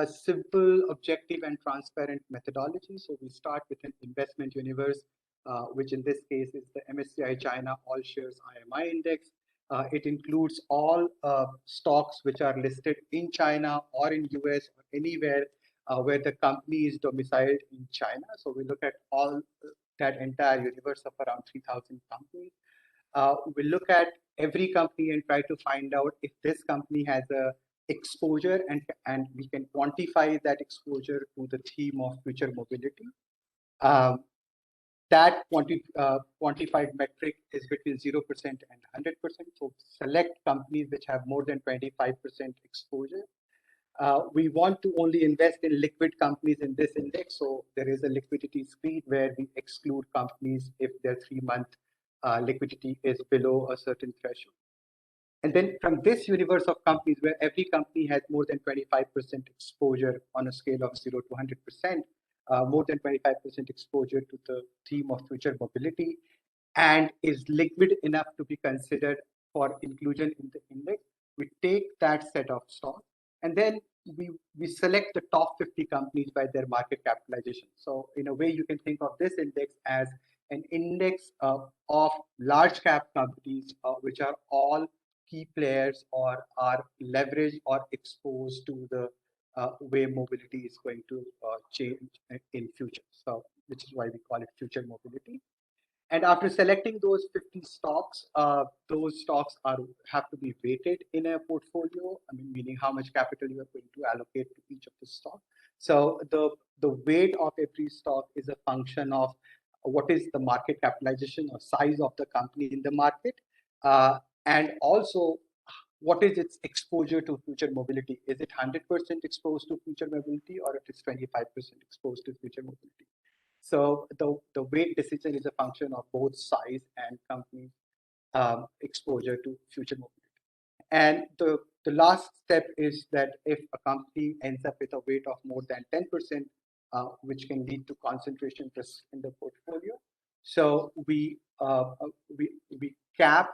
D: simple, objective, and transparent methodology. So we start with an investment universe, which in this case is the MSCI China All Shares IMI Index. It includes all stocks which are listed in China or in US or anywhere where the company is domiciled in China. So we look at all that entire universe of around 3,000 companies. We look at every company and try to find out if this company has a exposure, and we can quantify that exposure to the theme of future mobility. That quantified metric is between 0% and 100%. So select companies which have more than 25% exposure. We want to only invest in liquid companies in this index. So there is a liquidity screen where we exclude companies if their 3-month liquidity is below a certain threshold. And then from this universe of companies where every company has more than 25% exposure on a scale of 0 to 100%, more than 25% exposure to the theme of future mobility, and is liquid enough to be considered for inclusion in the index, we take that set of stocks, and then we select the top 50 companies by their market capitalization. So in a way, you can think of this index as an index of large cap companies, which are all key players or are leveraged or exposed to the way mobility is going to change in future. So which is why we call it future mobility. And after selecting those 50 stocks, those stocks have to be weighted in a portfolio. I mean, meaning how much capital you are going to allocate to each of the stock. So the weight of every stock is a function of what is the market capitalization or size of the company in the market, and also what is its exposure to future mobility. Is it 100% exposed to future mobility, or it is 25% exposed to future mobility? So the weight decision is a function of both size and company exposure to future mobility. And the last step is that if a company ends up with a weight of more than 10%, which can lead to concentration risk in the portfolio. So we cap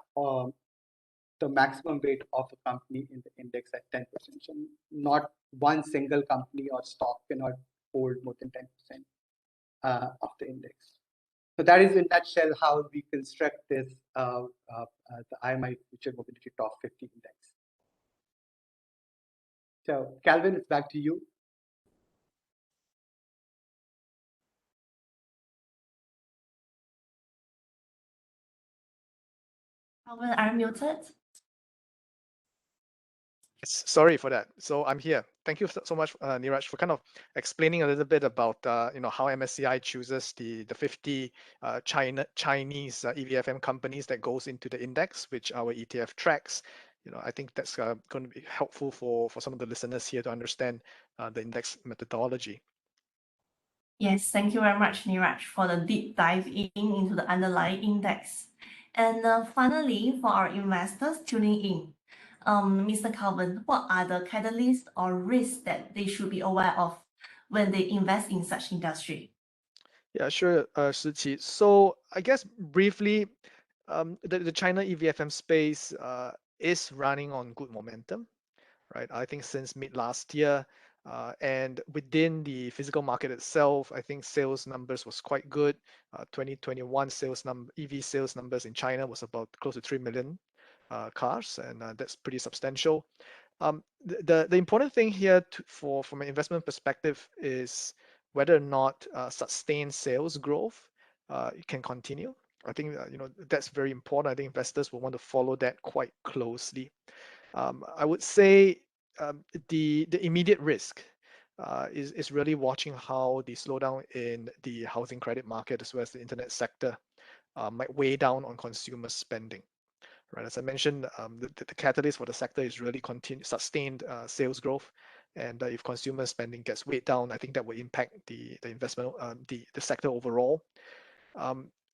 D: the maximum weight of a company in the index at 10%. So not one single company or stock cannot hold more than 10% of the index. So that is in a nutshell how we construct this, the IMI Future Mobility Top 50 Index. So Calvin, it's back to you.
A: Calvin, are you muted?
B: Sorry for that. So I'm here. Thank you so much, Neeraj, for kind of explaining a little bit about how MSCI chooses the 50 Chinese EVFM companies that goes into the index, which our ETF tracks. I think that's going to be helpful for some of the listeners here to understand the index methodology.
A: Yes, thank you very much, Neeraj, for the deep dive into the underlying index. And finally, for our investors tuning in, Mr. Calvin, what are the catalysts or risks that they should be aware of when they invest in such industry?
B: Yeah, sure, Shiqi. So I guess briefly, the China EVFM space is running on good momentum, right? I think since mid last year, and within the physical market itself, I think sales numbers was quite good. 2021 EV sales numbers in China was about close to 3 million cars, and that's pretty substantial. The important thing here from an investment perspective is whether or not sustained sales growth can continue. I think that's very important. I think investors will want to follow that quite closely. I would say the immediate risk is really watching how the slowdown in the housing credit market as well as the internet sector might weigh down on consumer spending. Right, as I mentioned, the catalyst for the sector is really sustained sales growth, and if consumer spending gets weighed down, I think that will impact the investment, the sector overall.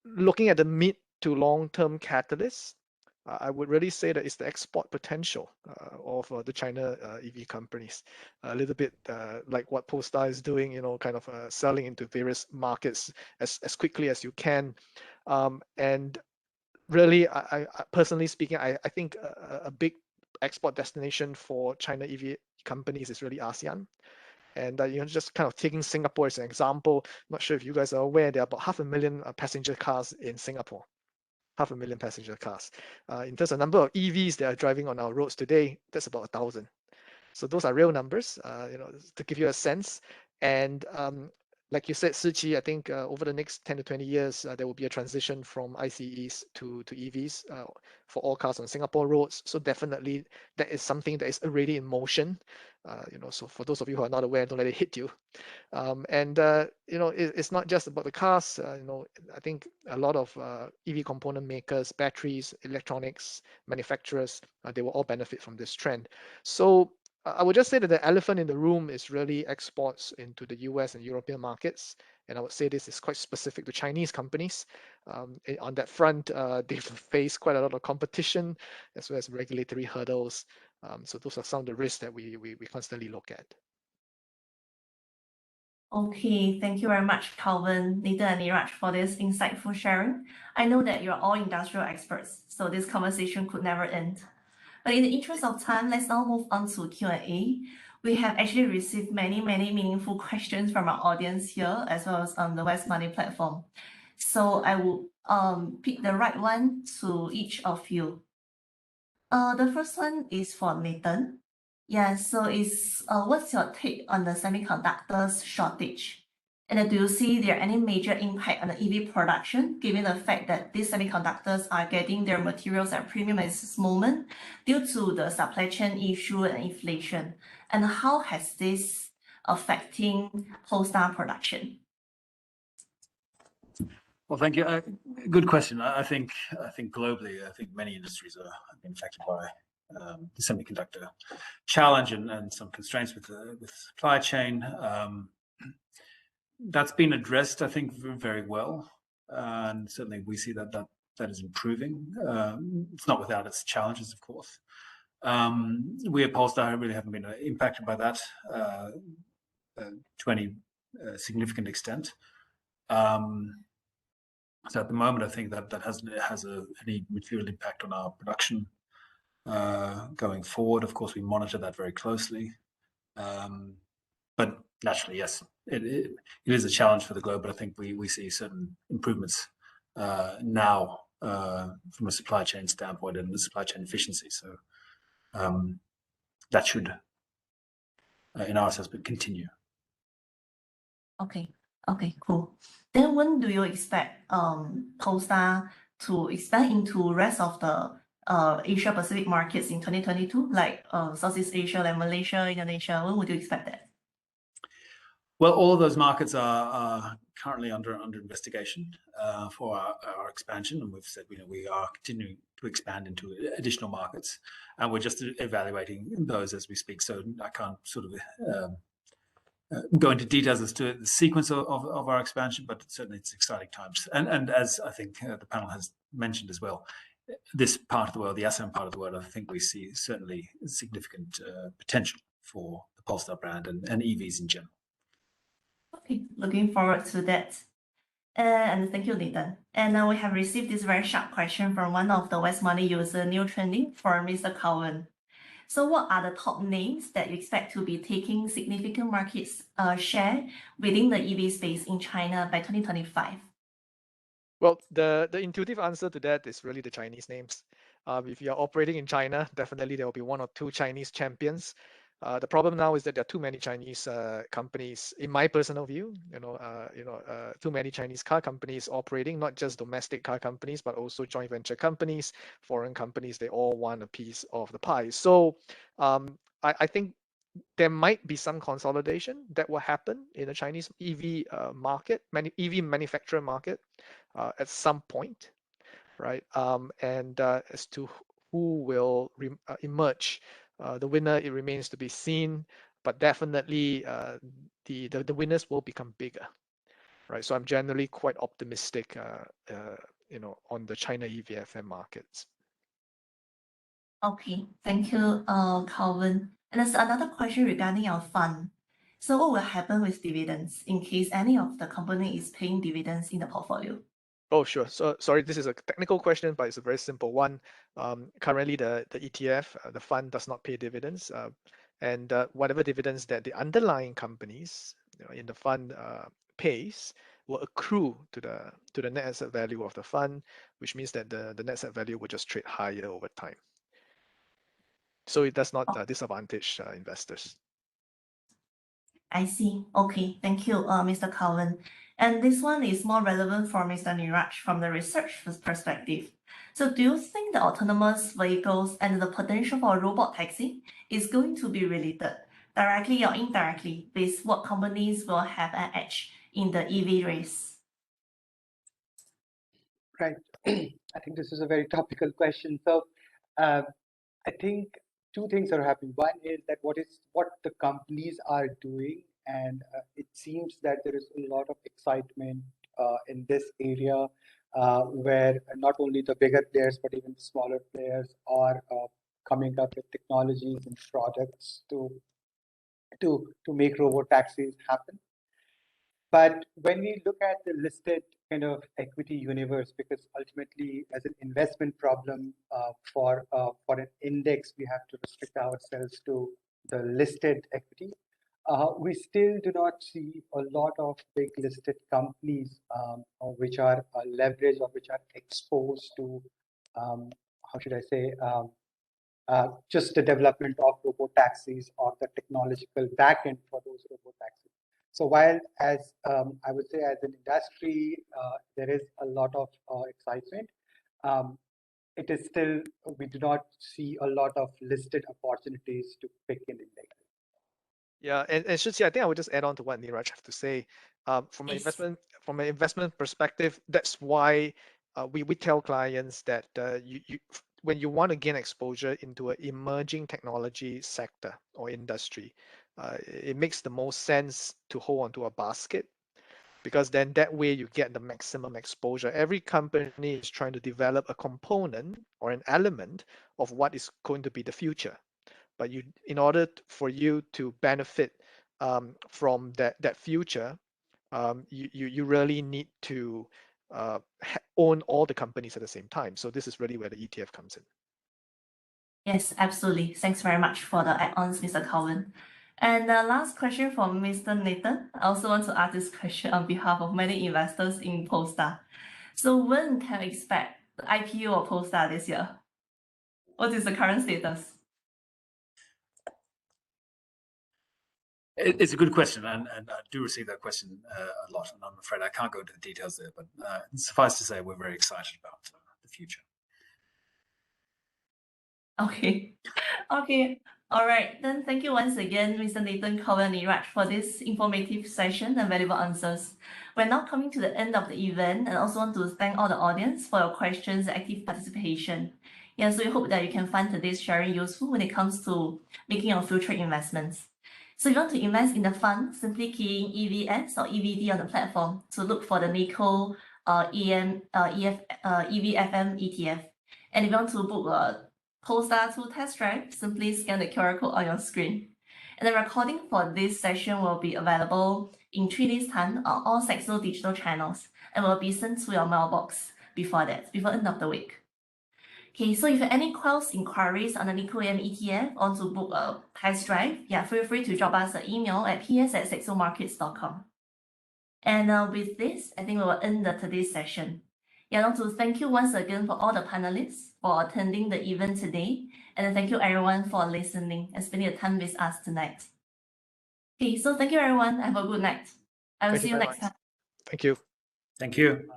B: Looking at the mid to long term catalysts, I would really say that it's the export potential of the China EV companies, a little bit like what Polestar is doing, kind of selling into various markets as quickly as you can, and really, I personally speaking, I think a big export destination for China EV companies is really ASEAN. And just kind of taking Singapore as an example, not sure if you guys are aware, there are about 500,000 passenger cars in Singapore. 500,000 passenger cars. In terms of number of EVs that are driving on our roads today, that's about 1,000. So those are real numbers, to give you a sense. And like you said, Shiqi, I think over the next 10 to 20 years, there will be a transition from ICEs to EVs for all cars on Singapore roads. So definitely that is something that is already in motion. So for those of you who are not aware, don't let it hit you. It's not just about the cars. I think a lot of EV component makers, batteries, electronics manufacturers, they will all benefit from this trend. So I would just say that the elephant in the room is really exports into the US and European markets. And I would say this is quite specific to Chinese companies. On that front, they've faced quite a lot of competition as well as regulatory hurdles. So those are some of the risks that we constantly look at.
A: Okay, thank you very much, Calvin, Nathan, and Neeraj, for this insightful sharing. I know that you're all industrial experts, so this conversation could never end. But in the interest of time, let's now move on to Q&A. We have actually received many meaningful questions from our audience here, as well as on the West Money platform. So I will pick the right one to each of you. The first one is for Nathan. Yeah, so what's your take on the semiconductors shortage? And do you see there any major impact on the EV production, given the fact that these semiconductors are getting their materials at premium at this moment due to the supply chain issue and inflation? And how has this affecting Polestar production?
C: Well, thank you. Good question. I think globally, I think many industries are being affected by the semiconductor challenge and some constraints with supply chain. That's been addressed, I think, very well, and certainly we see that is improving. It's not without its challenges, of course. We at Polestar really haven't been impacted by that to any significant extent. So at the moment, I think that has any material impact on our production going forward. Of course, we monitor that very closely. But naturally, yes, it is a challenge for the globe, but I think we see certain improvements now from a supply chain standpoint and the supply chain efficiency. So that should, in our assessment, continue.
A: Okay, cool. Then when do you expect Polestar to expand into rest of the Asia Pacific markets in 2022, like Southeast Asia, like Malaysia, Indonesia? When would you expect that?
C: Well, all of those markets are currently under investigation for our expansion, and we've said we are continuing to expand into additional markets, and we're just evaluating those as we speak. So I can't sort of go into details as to the sequence of our expansion, but certainly it's exciting times. And as I think the panel has mentioned as well, this part of the world, the ASEAN part of the world, I think we see certainly significant potential for the Polestar brand and EVs in general.
A: Okay, looking forward to that. And thank you, Nathan. And now we have received this very sharp question from one of the West Money user, New Trending, for Mr. Cowan. So what are the top names that you expect to be taking significant market share within the EV space in China by 2025?
B: Well, the intuitive answer to that is really the Chinese names. If you're operating in China, definitely there will be one or two Chinese champions. The problem now is that there are too many Chinese companies, in my personal view, too many Chinese car companies operating, not just domestic car companies, but also joint venture companies, foreign companies. They all want a piece of the pie. So I think there might be some consolidation that will happen in the Chinese EV market, EV manufacturer market at some point, right? And as to who will emerge, the winner, it remains to be seen, but definitely the winners will become bigger, right? So I'm generally quite optimistic, on the China EVFM markets.
A: Okay, thank you, Calvin. And there's another question regarding our fund. So what will happen with dividends in case any of the company is paying dividends in the portfolio?
B: Oh, sure. So sorry, this is a technical question, but it's a very simple one. Currently, the ETF, the fund does not pay dividends, and whatever dividends that the underlying companies in the fund pays will accrue to the net asset value of the fund, which means that the net asset value will just trade higher over time. So it does not disadvantage investors.
A: I see. Okay, thank you, Mr. Calvin. And this one is more relevant for Mr. Neeraj from the research perspective. So do you think the autonomous vehicles and the potential for robot taxi is going to be related, directly or indirectly, with what companies will have an edge in the EV race?
D: Right. I think this is a very topical question. So I think two things are happening. One is that what the companies are doing, and it seems that there is a lot of excitement in this area where not only the bigger players but even smaller players are coming up with technologies and products to make robo taxis happen. But when we look at the listed kind of equity universe, because ultimately, as an investment problem for an index, we have to restrict ourselves to the listed equity. We still do not see a lot of big listed companies which are leveraged or which are exposed to, how should I say, just the development of robo taxis or the technological backend for those robo taxis. So while as I would say as an industry, there is a lot of excitement, it is still, we do not see a lot of listed opportunities to pick in index.
B: Yeah, and Shiqi, I think I would just add on to what Neeraj have to say. From an investment perspective, that's why we tell clients that when you want to gain exposure into an emerging technology sector or industry, it makes the most sense to hold onto a basket, because then that way you get the maximum exposure. Every company is trying to develop a component or an element of what is going to be the future. But in order for you to benefit from that future, you really need to own all the companies at the same time. So this is really where the ETF comes in.
A: Yes, absolutely. Thanks very much for the add-ons, Mr. Calvin. And the last question from Mr. Nathan. I also want to ask this question on behalf of many investors in Polestar. So when can we expect the IPO of Polestar this year? What is the current status?
C: It's a good question, and I do receive that question a lot, and I'm afraid I can't go into the details there, but suffice to say, we're very excited about the future.
A: Okay. Okay. All right. Then thank you once again, Mr. Nathan, Kumar, and Neeraj, for this informative session and valuable answers. We're now coming to the end of the event, and also want to thank all the audience for your questions and active participation. Yeah, so we hope that you can find today's sharing useful when it comes to making your future investments. So if you want to invest in the fund, simply key in EVS or EVD on the platform to look for the Nikko EVFM ETF. And if you want to book a Polestar 2 test drive, simply scan the QR code on your screen. And the recording for this session will be available in 3 days' time on all Saxo digital channels and will be sent to your mailbox before end of the week. Okay, so if you have any inquiries on the Nikko EM ETF or to book a test drive, yeah, feel free to drop us an email at ps@saxomarkets.com. And with this, I think we will end today's session. Yeah, I want to thank you once again for all the panelists for attending the event today. And thank you everyone for listening and spending the time with us tonight. Okay, so thank you everyone. Have a good night. I will see you next time.
B: Thank you.
C: Thank you.